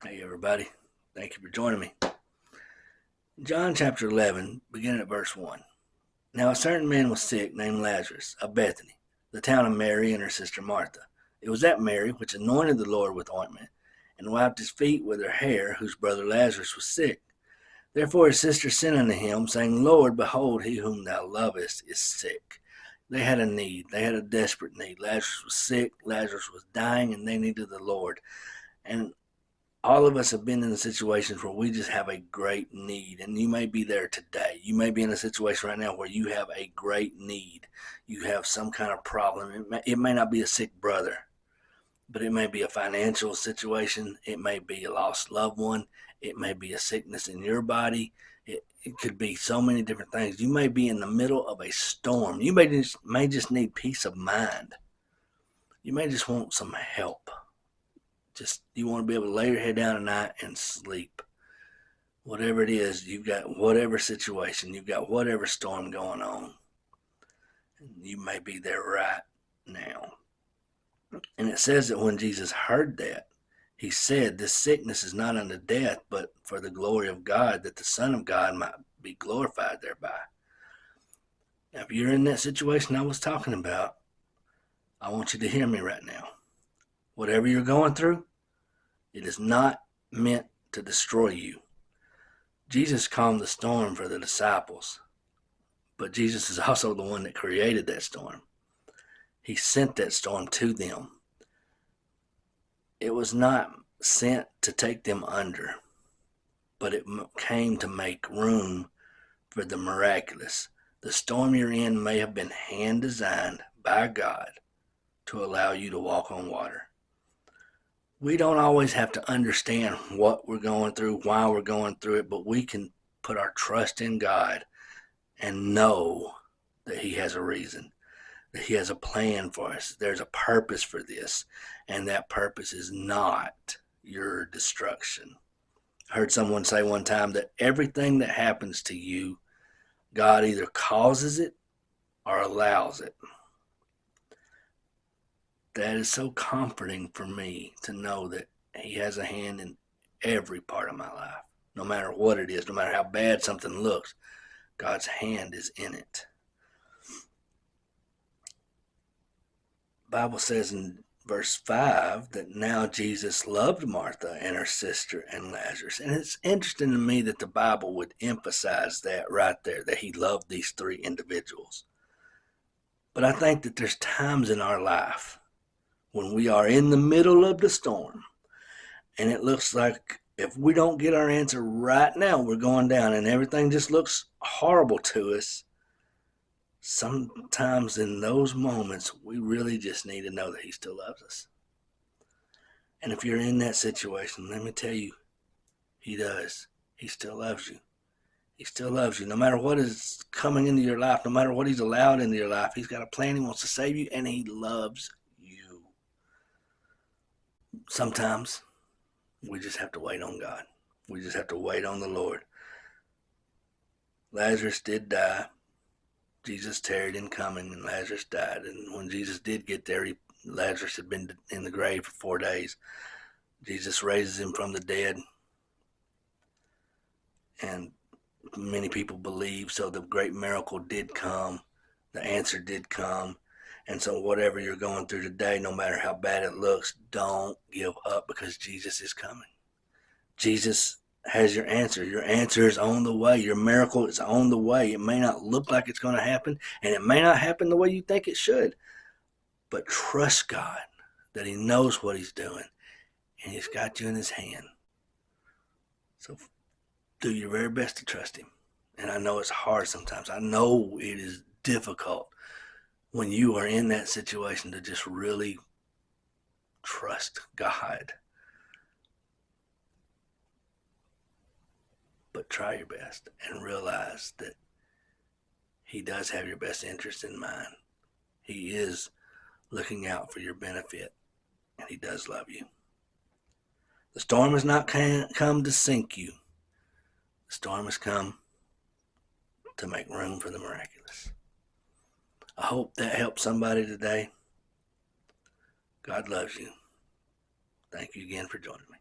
Hey, everybody. Thank you for joining me. John chapter 11, beginning at verse 1. Now a certain man was sick, named Lazarus, of Bethany, the town of Mary and her sister Martha. It was that Mary which anointed the Lord with ointment, and wiped his feet with her hair, whose brother Lazarus was sick. Therefore his sister sent unto him, saying, Lord, behold, he whom thou lovest is sick. They had a need. They had a desperate need. Lazarus was sick. Lazarus was dying, and they needed the Lord. And all of us have been in situations where we just have a great need, and you may be there today. You may be in a situation right now where you have a great need. You have some kind of problem. It may not be a sick brother, but it may be a financial situation. It may be a lost loved one. It may be a sickness in your body. It could be so many different things. You may be in the middle of a storm. You may just need peace of mind. You may just want some help. Just you want to be able to lay your head down at night and sleep. Whatever it is, you've got whatever situation, you've got whatever storm going on. You may be there right now. And it says that when Jesus heard that, he said, this sickness is not unto death, but for the glory of God, that the Son of God might be glorified thereby. Now, if you're in that situation I was talking about, I want you to hear me right now. Whatever you're going through, it is not meant to destroy you. Jesus calmed the storm for the disciples, but Jesus is also the one that created that storm. He sent that storm to them. It was not sent to take them under, but it came to make room for the miraculous. The storm you're in may have been hand designed by God to allow you to walk on water. We don't always have to understand what we're going through, why we're going through it, but we can put our trust in God and know that He has a reason, that He has a plan for us. There's a purpose for this, and that purpose is not your destruction. I heard someone say one time that everything that happens to you, God either causes it or allows it. That is so comforting for me to know that He has a hand in every part of my life. No matter what it is, no matter how bad something looks, God's hand is in it. The Bible says in verse 5 that now Jesus loved Martha and her sister and Lazarus. And it's interesting to me that the Bible would emphasize that right there, that He loved these three individuals. But I think that there's times in our life when we are in the middle of the storm, and it looks like if we don't get our answer right now, we're going down, and everything just looks horrible to us. Sometimes in those moments, we really just need to know that He still loves us. And if you're in that situation, let me tell you, He does. He still loves you. He still loves you. No matter what is coming into your life, no matter what He's allowed into your life, He's got a plan. He wants to save you, and He loves you. Sometimes we just have to wait on God. We just have to wait on the Lord. Lazarus did die. Jesus tarried in coming, and Lazarus died. And when Jesus did get there, Lazarus had been in the grave for 4 days. Jesus raises him from the dead. And many people believe, so the great miracle did come. The answer did come. And so whatever you're going through today, no matter how bad it looks, don't give up, because Jesus is coming. Jesus has your answer. Your answer is on the way. Your miracle is on the way. It may not look like it's going to happen, and it may not happen the way you think it should, but trust God that He knows what He's doing, and He's got you in His hand. So do your very best to trust Him. And I know it's hard sometimes. I know it is difficult when you are in that situation to just really trust God. But try your best and realize that He does have your best interest in mind. He is looking out for your benefit, and He does love you. The storm has not come to sink you. The storm has come to make room for the miraculous. I hope that helps somebody today. God loves you. Thank you again for joining me.